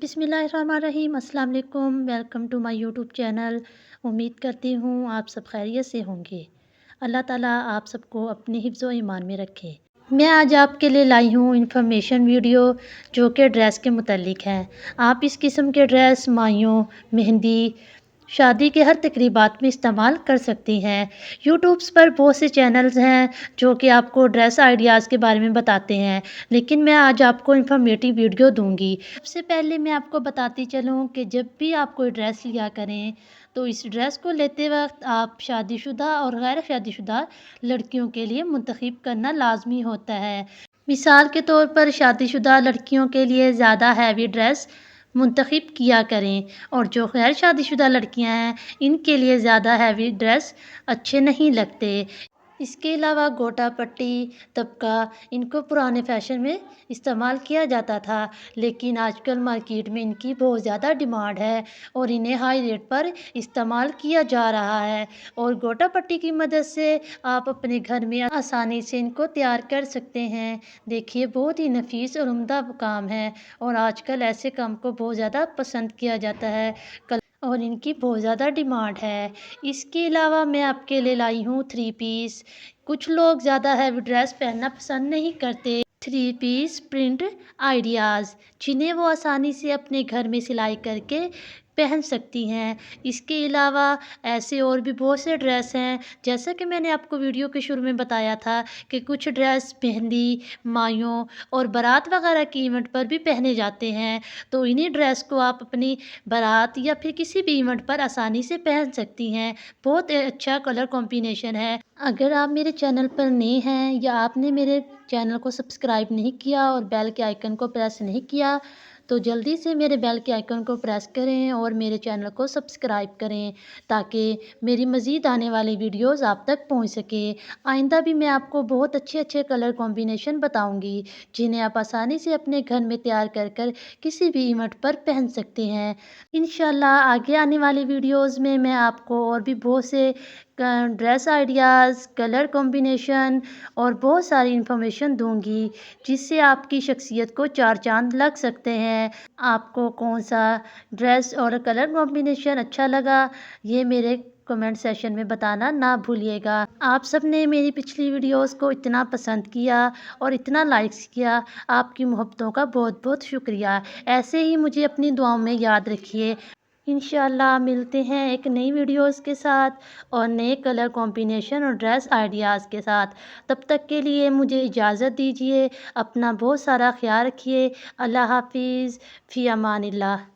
बिस्मिल्लाहिर्रहमानिर्रहीम। अस्सलाम वालेकुम। Welcome to my YouTube channel. उम्मीद करती हूँ आप सब खैरियत से होंगे। अल्लाह ताला आप सबको अपने हिफ्ज़ व ईमान में रखे। मैं आज आपके लिए लाई हूँ इन्फॉर्मेशन वीडियो जो कि ड्रेस के मुतालिक है। आप इस किस्म के ड्रेस माइयों, मेहंदी, शादी के हर तकरीबात में इस्तेमाल कर सकती हैं। यूट्यूब्स पर बहुत से चैनल्स हैं जो कि आपको ड्रेस आइडियाज़ के बारे में बताते हैं, लेकिन मैं आज आपको इन्फॉर्मेटिव वीडियो दूंगी। सबसे पहले मैं आपको बताती चलूँ कि जब भी आप कोई ड्रेस लिया करें तो इस ड्रेस को लेते वक्त आप शादीशुदा और गैर शादीशुदा लड़कियों के लिए मुंतखब करना लाजमी होता है। मिसाल के तौर पर शादीशुदा लड़कियों के लिए ज़्यादा हैवी ड्रेस मुंतखब किया करें और जो गैर शादीशुदा लड़कियां हैं इनके लिए ज़्यादा हैवी ड्रेस अच्छे नहीं लगते। इसके अलावा गोटा पट्टी, तबका, इनको पुराने फैशन में इस्तेमाल किया जाता था, लेकिन आजकल मार्केट में इनकी बहुत ज़्यादा डिमांड है और इन्हें हाई रेट पर इस्तेमाल किया जा रहा है। और गोटा पट्टी की मदद से आप अपने घर में आसानी से इनको तैयार कर सकते हैं। देखिए, बहुत ही नफीस और उम्दा काम है और आजकल ऐसे काम को बहुत ज़्यादा पसंद किया जाता है और इनकी बहुत ज़्यादा डिमांड है। इसके अलावा मैं आपके लिए लाई हूँ थ्री पीस। कुछ लोग ज़्यादा हैवी ड्रेस पहनना पसंद नहीं करते। थ्री पीस प्रिंट आइडियाज़ जिन्हें वो आसानी से अपने घर में सिलाई करके पहन सकती हैं। इसके अलावा ऐसे और भी बहुत से ड्रेस हैं, जैसा कि मैंने आपको वीडियो के शुरू में बताया था कि कुछ ड्रेस मेहंदी, मायों और बारात वगैरह की इवेंट पर भी पहने जाते हैं। तो इन्हीं ड्रेस को आप अपनी बारात या फिर किसी भी इवेंट पर आसानी से पहन सकती हैं। बहुत अच्छा कलर कॉम्बिनेशन है। अगर आप मेरे चैनल पर नए हैं या आपने मेरे चैनल को सब्सक्राइब नहीं किया और बेल के आइकन को प्रेस नहीं किया तो जल्दी से मेरे बेल के आइकन को प्रेस करें और मेरे चैनल को सब्सक्राइब करें ताकि मेरी मज़ीद आने वाली वीडियोस आप तक पहुंच सके। आइंदा भी मैं आपको बहुत अच्छे अच्छे कलर कॉम्बिनेशन बताऊंगी जिन्हें आप आसानी से अपने घर में तैयार कर कर किसी भी इवेंट पर पहन सकते हैं। इंशाल्लाह आगे आने वाली वीडियोस में मैं आपको और भी बहुत से ड्रेस आइडियाज़, कलर कॉम्बिनेशन और बहुत सारी इन्फॉर्मेशन दूंगी जिससे आपकी शख्सियत को चार चांद लग सकते हैं। आपको कौन सा ड्रेस और कलर कॉम्बिनेशन अच्छा लगा ये मेरे कमेंट सेशन में बताना ना भूलिएगा। आप सब ने मेरी पिछली वीडियोस को इतना पसंद किया और इतना लाइक्स किया, आपकी मोहब्बतों का बहुत बहुत शुक्रिया। ऐसे ही मुझे अपनी दुआओं में याद रखिए। इंशाल्लाह मिलते हैं एक नई वीडियोस के साथ और नए कलर कॉम्बिनेशन और ड्रेस आइडियाज़ के साथ। तब तक के लिए मुझे इजाज़त दीजिए। अपना बहुत सारा ख्याल रखिए। अल्लाह हाफिज़। फ़ी अमानिल्लाह।